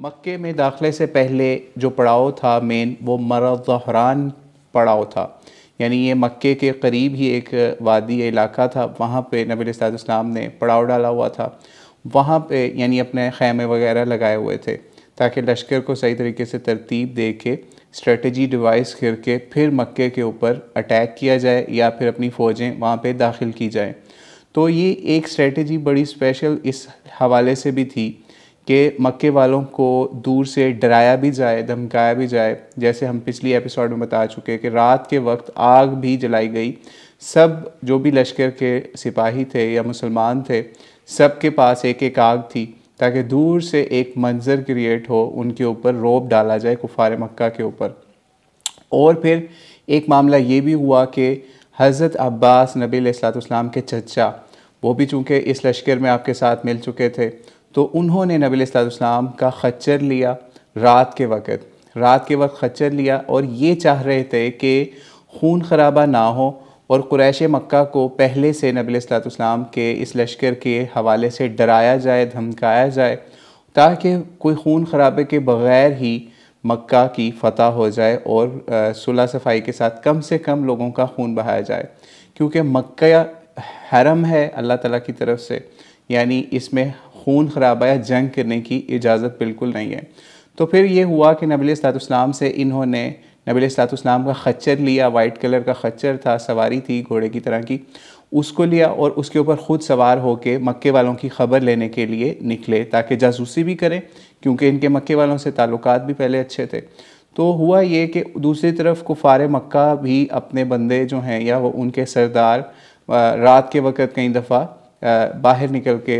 मक्के में दाखिले से पहले जो पड़ाव था मेन, वो मर ज़हरान पड़ाव था। यानी ये मक्के के करीब ही एक वादी इलाका था, वहाँ पे नबी अलैहिस्सलाम ने पड़ाव डाला हुआ था। वहाँ पे यानी अपने खैमे वगैरह लगाए हुए थे ताकि लश्कर को सही तरीके से तरतीब दे के स्ट्रेटजी डिवाइस करके फिर मक्के के ऊपर अटैक किया जाए या फिर अपनी फ़ौजें वहाँ पे दाखिल की जाएँ। तो ये एक स्ट्रेटजी बड़ी स्पेशल इस हवाले से भी थी कि मक्के वालों को दूर से डराया भी जाए, धमकाया भी जाए। जैसे हम पिछली एपिसोड में बता चुके कि रात के वक्त आग भी जलाई गई। सब जो भी लश्कर के सिपाही थे या मुसलमान थे, सब के पास एक एक आग थी ताकि दूर से एक मंजर क्रिएट हो, उनके ऊपर रौब डाला जाए कुफार मक्का के ऊपर। और फिर एक मामला ये भी हुआ कि हज़रत अब्बास नबी अलैहिस्सलाम के चचा, वो भी चूँकि इस लश्कर में आपके साथ मिल चुके थे, तो उन्होंने नबी अलैहिस्सलाम का खच्चर लिया रात के वक्त खच्चर लिया और ये चाह रहे थे कि खून खराबा ना हो और कुरैश मक्का को पहले से नबी अलैहिस्सलाम के इस लश्कर के हवाले से डराया जाए, धमकाया जाए, ताकि कोई खून खराबे के बग़ैर ही मक्का की फ़तह हो जाए और सुलह सफ़ाई के साथ कम से कम लोगों का खून बहाया जाए। क्योंकि मक्का हरम है अल्लाह ताला की तरफ से, यानी इसमें खून खराबा या जंग करने की इजाज़त बिल्कुल नहीं है। तो फिर ये हुआ कि नबी अलैहिस्सलाम से इन्होंने नबी अलैहिस्सलाम का खच्चर लिया, वाइट कलर का खच्चर था, सवारी थी घोड़े की तरह की, उसको लिया और उसके ऊपर ख़ुद सवार होकर मक्के वालों की ख़बर लेने के लिए निकले ताकि जासूसी भी करें, क्योंकि इनके मक्के वालों से ताल्लुकात भी पहले अच्छे थे। तो हुआ ये कि दूसरी तरफ कुफार मक्का भी अपने बंदे जो हैं या वो उनके सरदार रात के वक़्त कई दफ़ा बाहर निकल के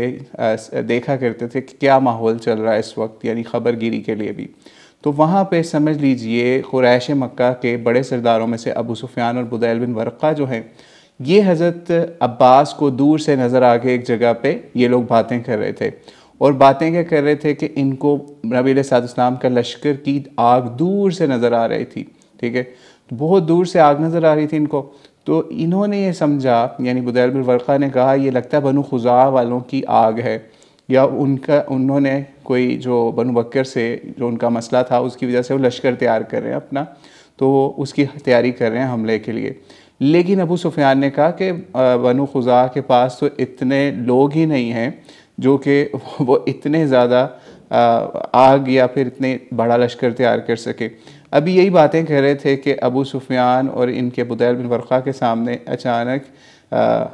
देखा करते थे कि क्या माहौल चल रहा है इस वक्त, यानी ख़बर गिरी के लिए भी। तो वहाँ पे समझ लीजिए कुरैश मक्का के बड़े सरदारों में से अबू सुफियान और बुदैल बिन वरक़ा जो हैं, ये हज़रत अब्बास को दूर से नज़र आ के एक जगह पे ये लोग बातें कर रहे थे। और बातें क्या कर रहे थे कि इनको नबी अलैहिस्सलाम का लश्कर की आग दूर से नज़र आ रही थी, ठीक है, बहुत दूर से आग नज़र आ रही थी इनको। तो इन्होंने ये समझा, यानी बुदैल बिन वरक़ा ने कहा ये लगता है बनु खुज़ा वालों की आग है, या उन्होंने कोई जो बनु बकर से जो उनका मसला था उसकी वजह से वो लश्कर तैयार कर रहे हैं अपना, तो उसकी तैयारी कर रहे हैं हमले के लिए। लेकिन अबू सुफियान ने कहा कि बनु खुज़ा के पास तो इतने लोग ही नहीं हैं जो कि वो इतने ज़्यादा आग या फिर इतने बड़ा लश्कर तैयार कर सके। अभी यही बातें कह रहे थे कि अबू सुफियान और इनके बुदैल बिन वरक़ा के सामने अचानक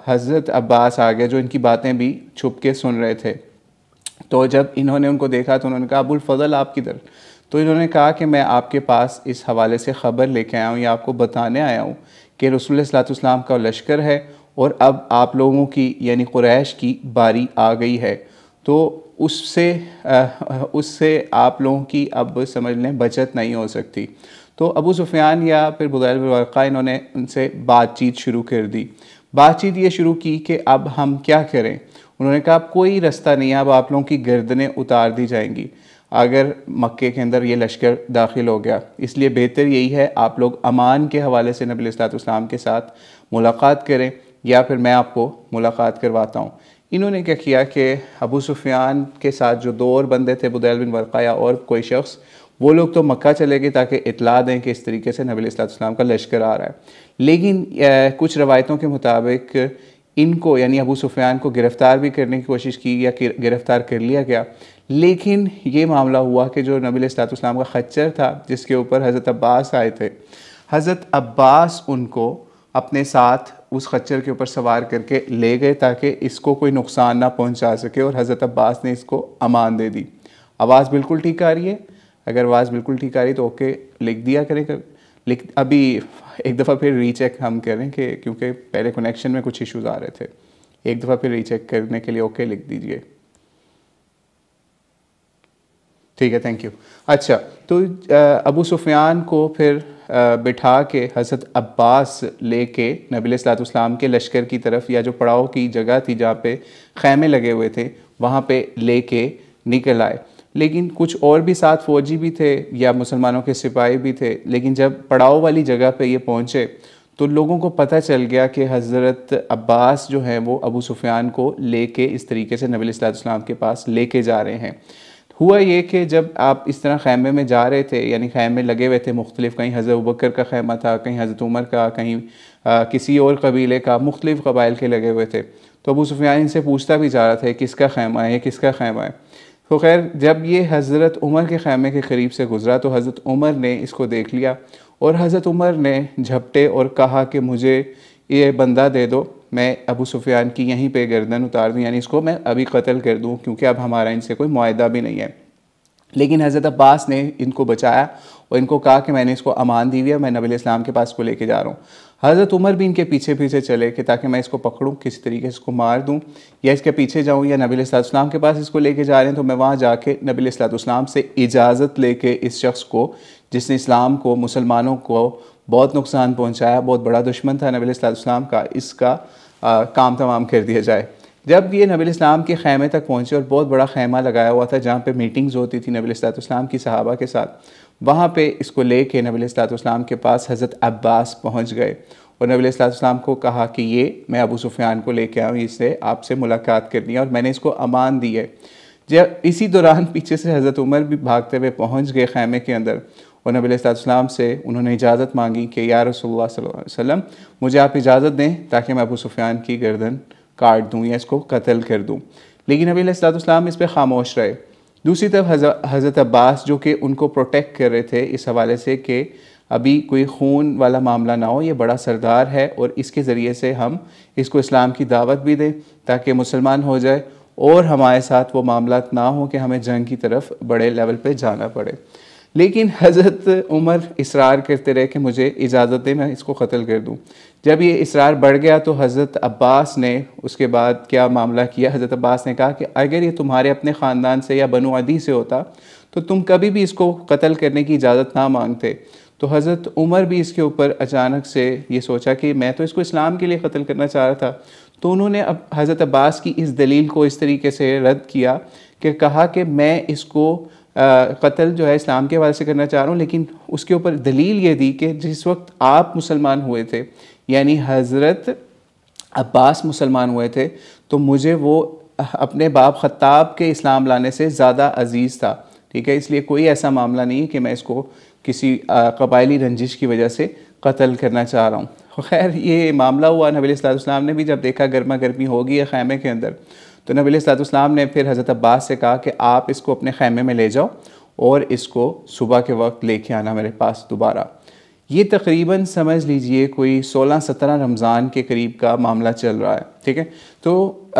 हज़रत अब्बास आ गए, जो इनकी बातें भी छुप के सुन रहे थे। तो जब इन्होंने उनको देखा तो उन्होंने कहा अबुल फ़ज़ल आप किधर? तो इन्होंने कहा कि मैं आपके पास इस हवाले से ख़बर लेके आया हूँ या आपको बताने आया हूँ कि रसूल सल्लल्लाहु अलैहि वसल्लम का लश्कर है और अब आप लोगों की यानी कुरैश की बारी आ गई है। तो उससे आप लोगों की अब समझ लें बचत नहीं हो सकती। तो अबू सुफियान या फिर बुदैल बिन वरक़ा इन्होंने उनसे बातचीत शुरू कर दी। बातचीत ये शुरू की कि अब हम क्या करें। उन्होंने कहा अब कोई रास्ता नहीं है, अब आप लोगों की गर्दनें उतार दी जाएंगी अगर मक्के के अंदर ये लश्कर दाखिल हो गया। इसलिए बेहतर यही है आप लोग अमान के हवाले से नबी अलैहिस्सलाम के साथ मुलाकात करें या फिर मैं आपको मुलाकात करवाता हूँ। इन्होंने क्या किया कि अबू सुफियान के साथ जो दो और बंदे थे, बुदैल बिन वरक़ा या और कोई शख्स, वो लोग तो मक्का चले गए ताकि इतला दें कि इस तरीके से नबी अलैहिस्सलाम का लश्कर आ रहा है। लेकिन कुछ रवायतों के मुताबिक इनको यानी अबू सुफियान को गिरफ़्तार भी करने की कोशिश की या गिरफ़्तार कर लिया गया। लेकिन ये मामला हुआ कि जो नबी अलैहिस्सलाम का खच्चर था जिसके ऊपर हज़रत अब्बास आए थे, हज़रत अब्बास उनको अपने साथ उस खच्चर के ऊपर सवार करके ले गए ताकि इसको कोई नुकसान ना पहुंचा सके, और हज़रत अब्बास ने इसको अमान दे दी। आवाज़ बिल्कुल ठीक आ रही है? अगर आवाज़ बिल्कुल ठीक आ रही तो ओके लिख दिया करें। अभी एक दफ़ा फिर रीचेक हम करें कि क्योंकि पहले कनेक्शन में कुछ इश्यूज़ आ रहे थे। एक दफ़ा फिर रीचेक करने के लिए ओके लिख दीजिए। ठीक है, थैंक यू। अच्छा, तो अबू सुफियान को फिर बिठा के हज़रत अब्बास लेके नबी अलैहिस्सलाम के लश्कर की तरफ, या जो पड़ाव की जगह थी जहाँ पे खैमे लगे हुए थे, वहाँ पे लेके निकल आए। लेकिन कुछ और भी साथ फ़ौजी भी थे या मुसलमानों के सिपाही भी थे। लेकिन जब पड़ाव वाली जगह पे ये पहुँचे तो लोगों को पता चल गया कि हज़रत अब्बास जो हैं वो अबू सुफियान को लेके इस तरीके से नबी अलैहिस्सलाम के पास लेके जा रहे हैं। हुआ ये कि जब आप इस तरह खैमे में जा रहे थे, यानी खैमे लगे हुए थे मुख्तलिफ़, कहीं हज़रत अबू बकर का खैमा था, कहीं हज़रत उमर का, कहीं किसी और कबीले का, मुख्तलिफ़ कबाइल के लगे हुए थे। तो अबू सुफ़ियान इनसे पूछता भी जा रहा था किसका खैमा है, किसका खैमा है। तो खैर जब ये हज़रत उमर के खैमे के करीब से गुज़रा तो हज़रत उमर ने इसको देख लिया और हज़रत उमर ने झपटे और कहा कि मुझे ये बंदा दे दो, मैं अबू सुफ़ियान की यहीं पे गर्दन उतार दूँ, यानी इसको मैं अभी कत्ल कर दूँ, क्योंकि अब हमारा इनसे कोई मुआहदा भी नहीं है। लेकिन हज़रत अब्बास ने इनको बचाया और इनको कहा कि मैंने इसको अमान दी हुई है, मैं नबी इस्लाम के पास को लेके जा रहा हूँ। हज़रत उमर भी इनके पीछे पीछे चले कि ताकि मैं इसको पकड़ूँ, किसी तरीके से इसको मार दूँ, या इसके पीछे जाऊँ, या नबी इस्लाम के पास इसको लेके जा रहे हैं तो मैं वहाँ जाके नबी इस्लाम से इजाज़त लेके इस शख्स को, जिसने इस्लाम को, मुसलमानों को बहुत नुकसान पहुँचाया, बहुत बड़ा दुश्मन था नबी इस्लाम का, इसका काम तमाम कर दिया जाए। जब ये नबी इस्लाम के खैमे तक पहुँचे, और बहुत बड़ा खैमा लगाया हुआ था जहाँ पे मीटिंग्स होती थी नबी इस्लाम की सहाबा के साथ, वहाँ पे इसको लेके नबी इस्लाम के पास हज़रत अब्बास पहुँच गए और नबी इस्लाम को कहा कि ये मैं अबू सुफ़ियान को लेके आऊँ, इससे आपसे मुलाकात करनी है और मैंने इसको अमान दी है। जब इसी दौरान पीछे से हज़रत उमर भी भागते हुए पहुँच गए खैमे के अंदर और नबी इस्लाम से उन्होंने इजाज़त मांगी कि या रसूलुल्लाह सल्लल्लाहु अलैहि वसल्लम, मुझे आप इजाज़त दें ताकि मैं अबू सुफ़ियान की गर्दन काट दूँ या इसको कत्ल कर दूँ। लेकिन नबी इस्लाम इस पर खामोश रहे। दूसरी तरफ हज़रत अब्बास जो कि उनको प्रोटेक्ट कर रहे थे इस हवाले से कि अभी कोई खून वाला मामला ना हो, ये बड़ा सरदार है और इसके ज़रिए से हम इसको इस्लाम की दावत भी दें ताकि मुसलमान हो जाए और हमारे साथ वो मामला ना हो कि हमें जंग की तरफ बड़े लेवल पे जाना पड़े। लेकिन हज़रत उमर इसरार करते रहे कि मुझे इजाज़त दे, मैं इसको कत्ल कर दूँ। जब ये इसरार बढ़ गया तो हज़रत अब्बास ने उसके बाद क्या मामला किया, हज़रत अब्बास ने कहा कि अगर ये तुम्हारे अपने ख़ानदान से या बनु अदी से होता तो तुम कभी भी इसको कत्ल करने की इजाज़त ना मांगते। तो हज़रत उमर भी इसके ऊपर अचानक से ये सोचा कि मैं तो इसको इस्लाम के लिए कत्ल करना चाह रहा था। तो उन्होंने अब हज़रत अब्बास की इस दलील को इस तरीके से रद्द किया कि कहा कि मैं इसको कत्ल जो है इस्लाम के हवाले से करना चाह रहा हूँ, लेकिन उसके ऊपर दलील ये दी कि जिस वक्त आप मुसलमान हुए थे, यानी हज़रत अब्बास मुसलमान हुए थे, तो मुझे वो अपने बाप ख़त्ताब के इस्लाम लाने से ज़्यादा अजीज़ था। ठीक है, इसलिए कोई ऐसा मामला नहीं है कि मैं इसको किसी कबायली रंजिश की वजह से कत्ल करना चाह रहा हूँ। खैर ये मामला हुआ, नबी इस्लाम ने भी जब देखा गर्मा गर्मी हो गई है खैमे के अंदर, तो नबी इस्लाम ने फिर हज़रत अब्बास से कहा कि आप इसको अपने खैमे में ले जाओ और इसको सुबह के वक्त लेके आना मेरे पास दोबारा। ये तकरीबन समझ लीजिए कोई 16-17 रमज़ान के करीब का मामला चल रहा है। ठीक है, तो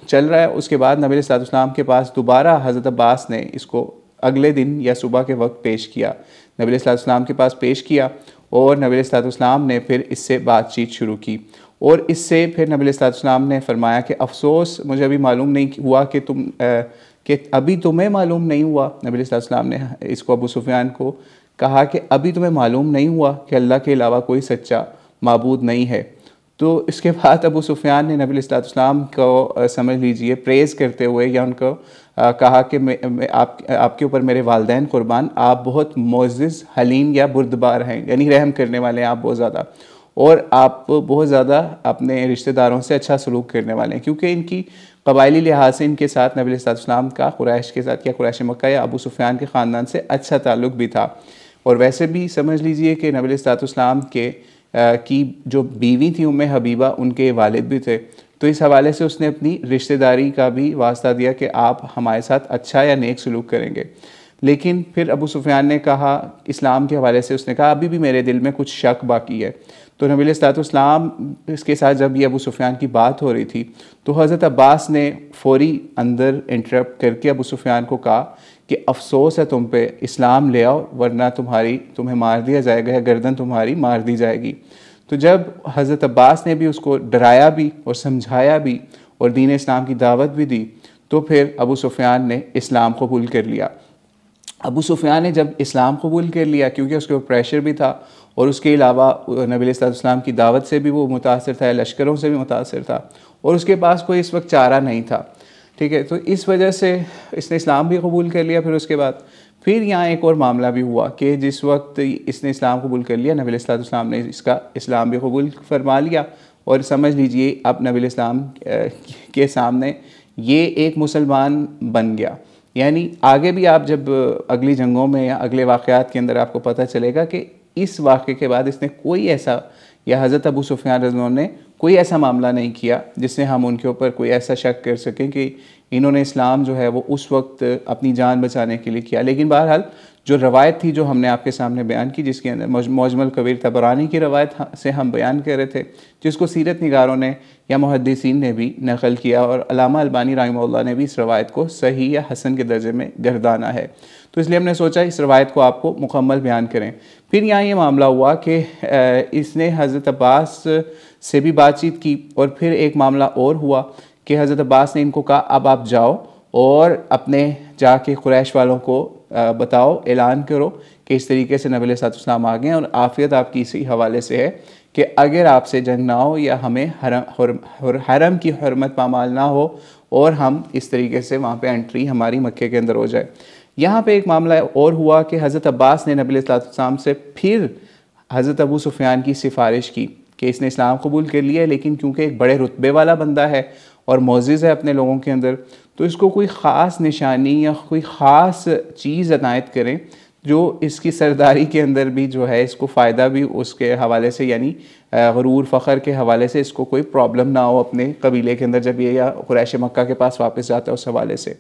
चल रहा है। उसके बाद नबी इस्लाम के पास दोबारा हज़रत अब्बास ने इसको अगले दिन या सुबह के वक्त पेश किया, नबी इस्लाम के पास पेश किया और नबी इस्लाम ने फिर इससे बातचीत शुरू की और इससे फिर नबी इस्लाम ने फरमाया कि अफ़सोस मुझे अभी मालूम नहीं हुआ कि अभी तुम्हें मालूम नहीं हुआ। नबी इस्लाम ने इसको अबू सुफ़ियान को कहा कि अभी तुम्हें मालूम नहीं हुआ कि अल्लाह के अलावा कोई सच्चा माबूद नहीं है। तो इसके बाद अबू सुफ़ियान ने नबी इस्लाम को समझ लीजिए प्रेज़ करते हुए या उनको कहा कि आपके ऊपर मेरे वालिदैन कुर्बान, आप बहुत मोअज़्ज़िज़, हलीम या बुर्दबार हैं, यानी रहम करने वाले हैं आप बहुत ज़्यादा, और आप बहुत ज़्यादा अपने रिश्तेदारों से अच्छा सलूक करने वाले हैं, क्योंकि इनकी कबायली लिहाज से इनके साथ नबी इस्लाम का कुरैश के साथ या कुरैश मक्का या अबू सुफ़ियान के ख़ानदान से अच्छा ताल्लुक़ भी था। और वैसे भी समझ लीजिए कि नबी इस्लाम के की जो बीवी थी उम्मे हबीबा, उनके वालिद भी थे, तो इस हवाले से उसने अपनी रिश्तेदारी का भी वास्ता दिया कि आप हमारे साथ अच्छा या नेक सलूक करेंगे। लेकिन फिर अबू सुफ़ियान ने कहा, इस्लाम के हवाले से उसने कहा अभी भी मेरे दिल में कुछ शक बाकी है। तो नबी इस्लाम इसके साथ जब ये अबू सुफ़ियान की बात हो रही थी तो हज़रत अब्बास ने फ़ौरी अंदर इंटरप्ट करके अबू सुफ़ियान को कहा कि अफ़सोस है तुम पे, इस्लाम ले आओ वरना तुम्हें मार दिया जाएगा या गर्दन तुम्हारी मार दी जाएगी। तो जब हज़रत अब्बास ने भी उसको डराया भी और समझाया भी और दीन इस्लाम की दावत भी दी, तो फिर अबू सुफ़ियान ने इस्लाम कबूल कर लिया। अबू सुफ़ियान ने जब इस्लाम कबूल कर लिया, क्योंकि उसके ऊपर प्रेशर भी था और उसके अलावा नबी इस्लाम की दावत से भी वो मुतासर था, लश्करों से भी मुतासर था और उसके पास कोई इस वक्त चारा नहीं था। ठीक है, तो इस वजह से इसने इस्लाम भी कबूल कर लिया। फिर उसके बाद फिर यहाँ एक और मामला भी हुआ कि जिस वक्त इसने इस्लाम कबूल कर लिया, नबी इस्लाम ने इसका इस्लाम भी कबूल फरमा लिया और समझ लीजिए अब नबी इस्लाम के सामने ये एक मुसलमान बन गया। यानी आगे भी आप जब अगली जंगों में या अगले वाक़यात के अंदर आपको पता चलेगा कि इस वाक़े के बाद इसने कोई ऐसा, या हज़रत अबू सुफ़ियान रज़ियल्लाहु अन्हु ने कोई ऐसा मामला नहीं किया जिससे हम उनके ऊपर कोई ऐसा शक कर सकें कि इन्होंने इस्लाम जो है वो उस वक्त अपनी जान बचाने के लिए किया। लेकिन बहरहाल जो रवायत थी जो हमने आपके सामने बयान की, जिसके अंदर मुजमल कबीर तबरानी की रवायत से हम बयान कर रहे थे, जिसको सीरत निगारों ने या मुहद्दिसीन ने भी नकल किया और अल्लामा अलबानी रहमहुल्लाह ने भी इस रवायत को सही या हसन के दर्जे में गर्दाना है। तो इसलिए हमने सोचा इस रवायत को आपको मुकम्मल बयान करें। फिर यहाँ ये मामला हुआ कि इसने हज़रत अब्बास से भी बातचीत की, और फिर एक मामला और हुआ कि हज़रत अब्बास ने इनको कहा अब आप जाओ और अपने जाके कुरैश वालों को बताओ, ऐलान करो कि इस तरीके से नबी अलैहिस्सलाम आ गए और आफ़ियत आपकी इसी हवाले से है कि अगर आपसे जंग ना हो या हमें हरम की हरमत पामाल ना हो और हम इस तरीके से वहाँ पे एंट्री हमारी मक्के के अंदर हो जाए। यहाँ पे एक मामला और हुआ कि हज़रत अब्बास ने नबी अलैहिस्सलाम से फिर हज़रत अबू सुफ़ियान की सिफारिश की कि इसने इस्लाम कबूल कर लिया है, लेकिन क्योंकि एक बड़े रुतबे वाला बंदा है और मोअज़्ज़िज़ है अपने लोगों के अंदर, तो इसको कोई ख़ास निशानी या कोई ख़ास चीज़ अनायत करें जो इसकी सरदारी के अंदर भी जो है इसको फ़ायदा भी उसके हवाले से, यानी गरूर फ़ख्र के हवाले से इसको कोई प्रॉब्लम ना हो अपने कबीले के अंदर जब ये या कुरैश मक्का के पास वापस जाता है उस हवाले से।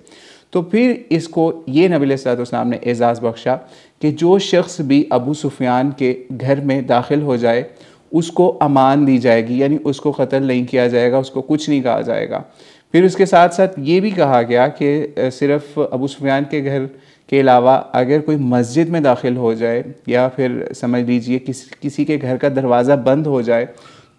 तो फिर इसको ये नबी अलैहिस्सलाम ने एज़ाज़ बख्शा कि जो शख्स भी अबू सुफ़ियान के घर में दाखिल हो जाए उसको अमान दी जाएगी, यानी उसको कत्ल नहीं किया जाएगा, उसको कुछ नहीं कहा जाएगा। फिर उसके साथ साथ ये भी कहा गया कि सिर्फ़ अबू सुफ़ियान के घर के अलावा अगर कोई मस्जिद में दाखिल हो जाए या फिर समझ लीजिए किसी के घर का दरवाज़ा बंद हो जाए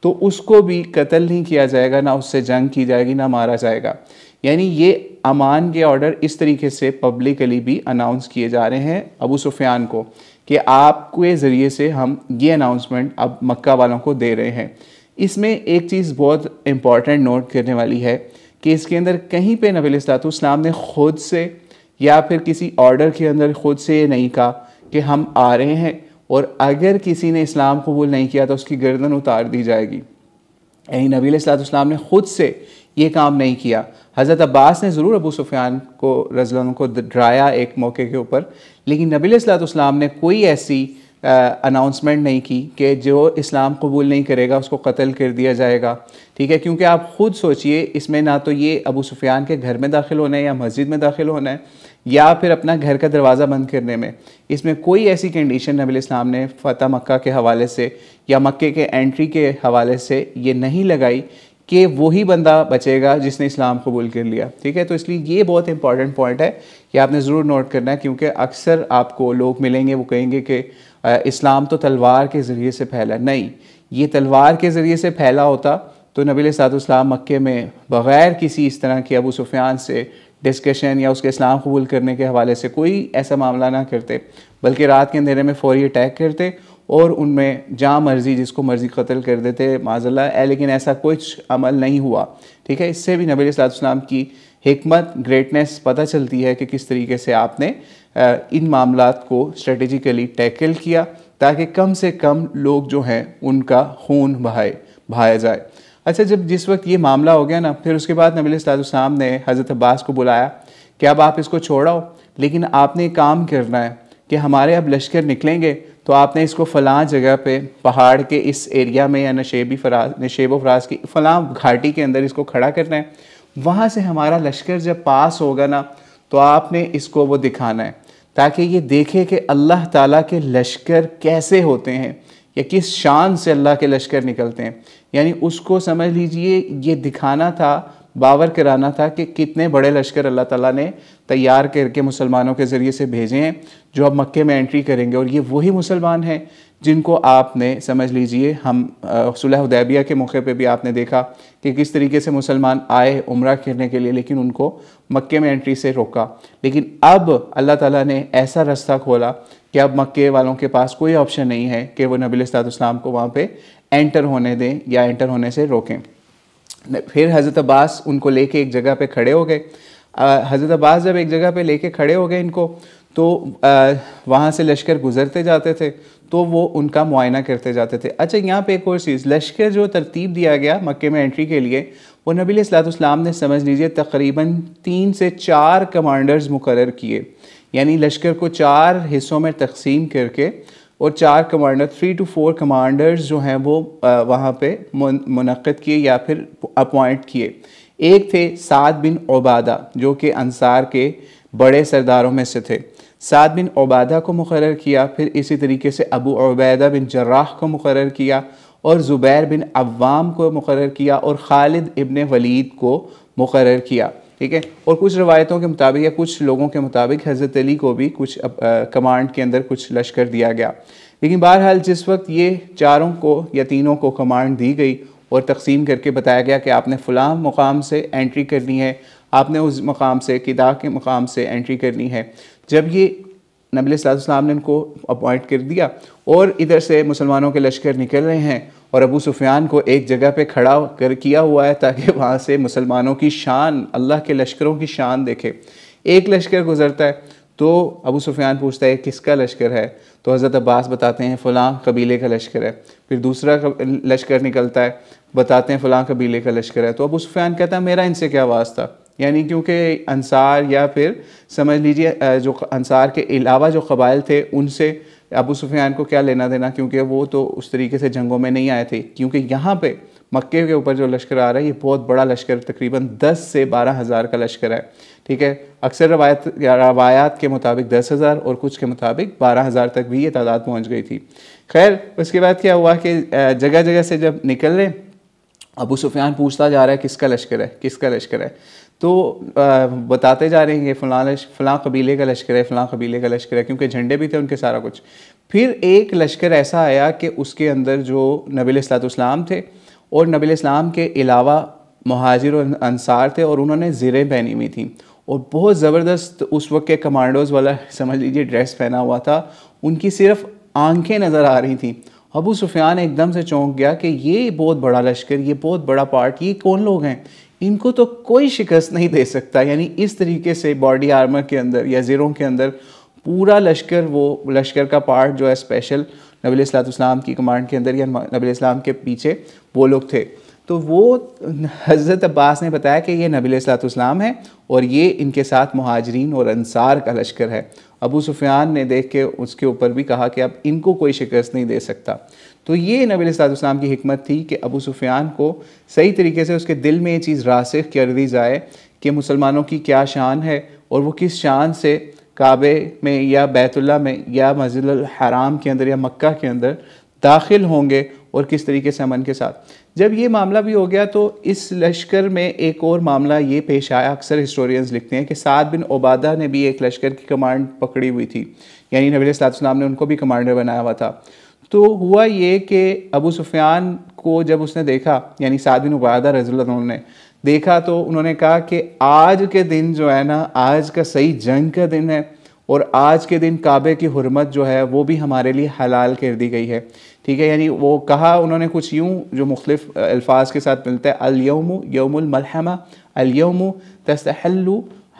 तो उसको भी कत्ल नहीं किया जाएगा, ना उससे जंग की जाएगी, ना मारा जाएगा। यानी ये अमान के ऑर्डर इस तरीके से पब्लिकली भी अनाउंस किए जा रहे हैं अबू सुफ़ियान को कि आपके ज़रिए से हम ये अनाउंसमेंट अब मक्का वालों को दे रहे हैं। इसमें एक चीज़ बहुत इम्पॉर्टेंट नोट करने वाली है कि इसके अंदर कहीं पे नबी अलैहिस्सलाम ने ख़ुद से या फिर किसी ऑर्डर के अंदर ख़ुद से ये नहीं कहा कि हम आ रहे हैं और अगर किसी ने इस्लाम कबूल नहीं किया तो उसकी गर्दन उतार दी जाएगी। यानी नबी अलैहिस्सलाम ने ख़ुद से ये काम नहीं किया। हज़रत अब्बास ने ज़रूर अबू सुफ़ियान को रज़ियल्लाहु अन्हु को डराया एक मौके के ऊपर, लेकिन नबी अलैहिस्सलाम ने कोई ऐसी अनाउंसमेंट नहीं की कि जो इस्लाम कबूल नहीं करेगा उसको कत्ल कर दिया जाएगा। ठीक है, क्योंकि आप ख़ुद सोचिए इसमें ना तो ये अबू सुफ़ियान के घर में दाखिल होना है या मस्जिद में दाखिल होना है या फिर अपना घर का दरवाज़ा बंद करने में, इसमें कोई ऐसी कंडीशन नबी इस्लाम ने फ़तह मक्का के हवाले से या मक्के के एंट्री के हवाले से ये नहीं लगाई कि वही बंदा बचेगा जिसने इस्लाम कबूल कर लिया। ठीक है, तो इसलिए ये बहुत इंपॉर्टेंट पॉइंट है कि आपने ज़रूर नोट करना है, क्योंकि अक्सर आपको लोग मिलेंगे वो कहेंगे कि इस्लाम तो तलवार के ज़रिए से फैला। नहीं, ये तलवार के ज़रिए से फैला होता तो नबी अलैहिस्सलाम मक्के में बग़ैर किसी इस तरह के अबू सुफ़ियान से डिस्कशन या उसके इस्लाम कबूल करने के हवाले से कोई ऐसा मामला ना करते, बल्कि रात के अंधेरे में फ़ौरी अटैक करते और उनमें जहाँ मर्ज़ी जिसको मर्ज़ी कत्ल कर देते माज़अल्लाह। लेकिन ऐसा कुछ अमल नहीं हुआ। ठीक है, इससे भी नबी अलैहिस्सलाम की हिकमत, ग्रेटनेस पता चलती है कि किस तरीके से आपने इन मामलात को स्ट्रेटेजिकली टैकल किया ताकि कम से कम लोग जो हैं उनका खून बहाया जाए। अच्छा, जब जिस वक्त ये मामला हो गया ना, फिर उसके बाद नबी अलैहिस्सलाम ने हज़रत अब्बास को बुलाया कि अब आप इसको छोड़ाओ, लेकिन आपने एक काम करना है कि हमारे अब लश्कर निकलेंगे तो आपने इसको फ़लाँ जगह पे पहाड़ के इस एरिया में या नशेब व फराज की फ़लाँ घाटी के अंदर इसको खड़ा करना है। वहाँ से हमारा लश्कर जब पास होगा ना तो आपने इसको वो दिखाना है ताकि ये देखे कि अल्लाह ताला के लश्कर कैसे होते हैं या किस शान से अल्लाह के लश्कर निकलते हैं। यानी उसको समझ लीजिए ये दिखाना था, बावर कराना था कि कितने बड़े लश्कर अल्लाह ताला ने तैयार करके मुसलमानों के ज़रिए से भेजे हैं जो अब मक्के में एंट्री करेंगे। और ये वही मुसलमान हैं जिनको आपने समझ लीजिए हम सुलह हुदैबिया के मौके पे भी आपने देखा कि किस तरीके से मुसलमान आए उम्रा करने के लिए, लेकिन उनको मक्के में एंट्री से रोका। लेकिन अब अल्लाह ताला ने ऐसा रास्ता खोला कि अब मक्के वालों के पास कोई ऑप्शन नहीं है कि वो नबी अलैहिस्सलाम को वहाँ पे एंटर होने दें या एंटर होने से रोकें। फिर हज़रत अब्बास उनको लेके एक जगह पे खड़े हो गए। हज़रत अब्बास जब एक जगह पे लेके खड़े हो गए इनको, तो वहाँ से लश्कर गुज़रते जाते थे तो वो उनका मुआयना करते जाते थे। अच्छा, यहाँ पे एक और चीज़, लश्कर जो तरतीब दिया गया मक्के में एंट्री के लिए, वो नबी अलैहिस्सलाम ने समझ लीजिए तकरीबन 3 से 4 कमांडर्स मुकर्रर किए, यानी लश्कर को 4 हिस्सों में तकसीम करके और 4 कमांडर 3 to 4 कमांडर्स जो हैं वो वहाँ पे मुनक़्क़िद किए या फिर अपॉइंट किए। एक थे साद बिन उबादा जो कि अंसार के बड़े सरदारों में से थे। साद बिन उबादा को मुकर्रर किया, फिर इसी तरीके से अबू उबैदा बिन जर्राह को मुकर्रर किया और ज़ुबैर बिन अव्वाम को मुकर्रर किया और खालिद इब्न वलीद को मुकर्रर किया। ठीक है, और कुछ रवायतों के मुताबिक या कुछ लोगों के मुताबिक हज़रत अली को भी कुछ कमांड के अंदर कुछ लश्कर दिया गया। लेकिन बहरहाल जिस वक्त ये चारों को या तीनों को कमांड दी गई और तकसीम करके बताया गया कि आपने फ़लाँ मुकाम से एंट्री करनी है, आपने उस मकाम से किदा के मकाम से एंट्री करनी है, जब ये नबी सल्लल्लाहु अलैहि वसल्लम ने उनको अपॉइंट कर दिया और इधर से मुसलमानों के लश्कर निकल रहे हैं और अबू सुफियान को एक जगह पे खड़ा कर किया हुआ है ताकि वहाँ से मुसलमानों की शान, अल्लाह के लश्करों की शान देखे। एक लश्कर गुजरता है तो अबू सुफियान पूछता है किसका लश्कर है, तो हज़रत अब्बास बताते हैं फ़लाँ कबीले का लश्कर है। फिर दूसरा लश्कर निकलता है, बताते हैं फ़लाँ कबीले का लश्कर है। तो अबू सुफियान कहता है मेरा इनसे क्या वास्ता, यानी क्योंकि अंसार या फिर समझ लीजिए जो अंसार के अलावा जो कबाइल थे उनसे अबू सुफियान को क्या लेना देना, क्योंकि वो तो उस तरीके से जंगों में नहीं आए थे। क्योंकि यहाँ पे मक्के के ऊपर जो लश्कर आ रहा है ये बहुत बड़ा लश्कर, तकरीबन 10 से 12 हज़ार का लश्कर है। ठीक है, अक्सर रवायात के मुताबिक 10,000 और कुछ के मुताबिक 12,000 तक भी ये तादाद पहुँच गई थी। खैर, उसके बाद क्या हुआ कि जगह जगह से जब निकल रहे, अबू सुफियान पूछता जा रहा है किसका लश्कर है, किसका लश्कर है, तो बताते जा रहे हैं फ़लाँ कबीले का लश्कर है, फ़लाँ कबीले का लश्कर है, क्योंकि झंडे भी थे उनके, सारा कुछ। फिर एक लश्कर ऐसा आया कि उसके अंदर जो नबी अलैहिस्सलाम थे और नबी अलैहिस्सलाम के अलावा मुहाजिर और अंसार थे और उन्होंने ज़िरें पहनी हुई थी और बहुत ज़बरदस्त उस वक्त के कमांडोज़ वाला समझ लीजिए ड्रेस पहना हुआ था, उनकी सिर्फ आंखें नज़र आ रही थी। अबू सुफियान एकदम से चौंक गया कि ये बहुत बड़ा लश्कर, ये बहुत बड़ा पार्ट, ये कौन लोग हैं, इनको तो कोई शिकस्त नहीं दे सकता। यानी इस तरीके से बॉडी आर्मर के अंदर या ज़ीरों के अंदर पूरा लश्कर, वो लश्कर का पार्ट जो है स्पेशल नबी अलैहिस्सलाम की कमांड के अंदर या नबी अलैहिस्सलाम के पीछे वो लोग थे। तो वो हज़रत अब्बास ने बताया कि ये नबी अलैहिस्सलाम है और ये इनके साथ मुहाजिरीन और अंसार का लश्कर है। अबू सुफियान ने देख के उसके ऊपर भी कहा कि अब इनको कोई शिकस्त नहीं दे सकता। तो ये नबी अलैहिस्सलाम की हिकमत थी कि अबू सुफियान को सही तरीके से उसके दिल में ये चीज़ रासिख कर दी जाए कि मुसलमानों की क्या शान है और वो किस शान से काबे में या बैतुल्लाह में या मस्जिदुल हराम के अंदर या मक्का के अंदर दाखिल होंगे और किस तरीके से अमन के साथ। जब ये मामला भी हो गया तो इस लश्कर में एक और मामला ये पेश आया। अक्सर हिस्टोरियंस लिखते हैं कि साद बिन उबादा ने भी एक लश्कर की कमांड पकड़ी हुई थी, यानी नबी अलैहिस्सलाम ने उनको भी कमांडर बनाया हुआ था। तो हुआ ये कि अबू सुफियान को जब उसने देखा, यानी साद बिन उबादा रज़ियल्लाहु अन्हु ने देखा, तो उन्होंने कहा कि आज के दिन जो है ना, आज का सही जंग का दिन है और आज के दिन काबे की हुर्मत जो है वो भी हमारे लिए हलाल कर दी गई है। ठीक है, यानी वो कहा उन्होंने कुछ यूँ जो मुख्तलिफ अल्फाज के साथ मिलता है, अल-यौमु यौमुल मलहमा, अल-यौमु तस्तहल्लु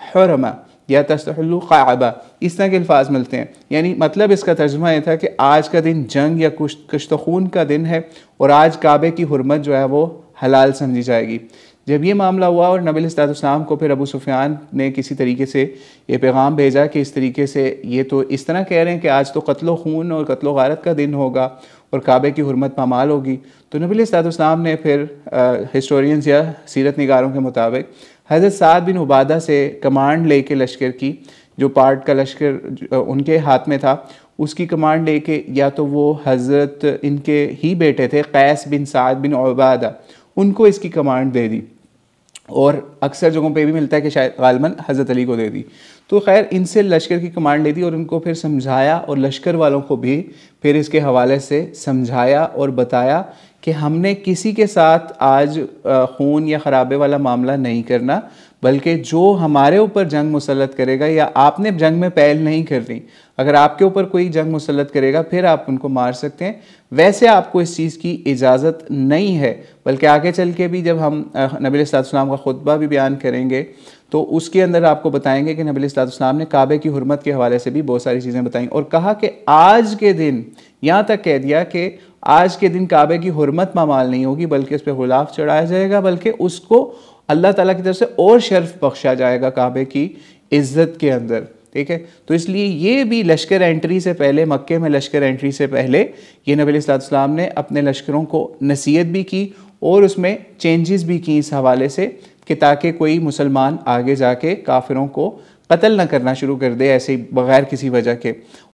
हुरमा या तस्तहल्लु क़अबा, इस तरह के अल्फाज मिलते हैं। यानी मतलब इसका तर्जुमा ये था कि आज का दिन जंग या कुश्त खून का दिन है और आज काबे की हुर्मत जो है वो हलाल समझी जाएगी। जब ये मामला हुआ और नबी अलैहिस्सलाम को फिर अबू सुफियान ने किसी तरीके से ये पैगाम भेजा कि इस तरीके से ये तो इस तरह कह रहे हैं कि आज तो कत्लो खून और कत्लो गारत का दिन होगा और काबे की हुर्मत पामाल होगी। तो नबी अलैहिस्सलाम ने फिर हिस्टोरियंस या सीरत निगारों के मुताबिक हज़रत साद बिन उबादा से कमांड लेके लश्कर की, जो पार्ट का लश्कर उनके हाथ में था, उसकी कमांड लेके या तो वो हज़रत इनके ही बेटे थे कैस बिन साद बिन उबादा, उनको इसकी कमांड दे दी और अक्सर जगहों पे भी मिलता है कि शायद गालिबन हज़रत अली को दे दी। तो खैर इनसे लश्कर की कमांड ले दी और उनको फिर समझाया और लश्कर वालों को भी फिर इसके हवाले से समझाया और बताया कि हमने किसी के साथ आज खून या ख़राबे वाला मामला नहीं करना, बल्कि जो हमारे ऊपर जंग मुसल्लत करेगा या आपने जंग में पहल नहीं करनी, अगर आपके ऊपर कोई जंग मुसल्लत करेगा फिर आप उनको मार सकते हैं। वैसे आपको इस चीज़ की इजाज़त नहीं है, बल्कि आगे चल के भी जब हम नबी अलैहिस्सलाम का खुतबा भी बयान करेंगे तो उसके अंदर आपको बताएंगे कि नबी अलैहिस्सलाम ने काबे की हुर्मत के हवाले से भी बहुत सारी चीज़ें बताई और कहा कि आज के दिन, यहाँ तक कह दिया कि आज के दिन काबे की हुर्मत मामाल नहीं होगी, बल्कि उस पर गुलाफ चढ़ाया जाएगा, बल्कि उसको अल्लाह ताला की तरफ से और शर्फ बख्शा जाएगा काबे की इज़्ज़त के अंदर। ठीक है, तो इसलिए ये भी लश्कर एंट्री से पहले, मक्के में लश्कर एंट्री से पहले ये नबी अलैहिस्सलाम ने अपने लश्करों को नसीहत भी की और उसमें चेंजेस भी की इस हवाले से कि ताकि कोई मुसलमान आगे जाके काफिरों को कत्ल न करना शुरू कर दे ऐसे बग़ैर किसी वजह के।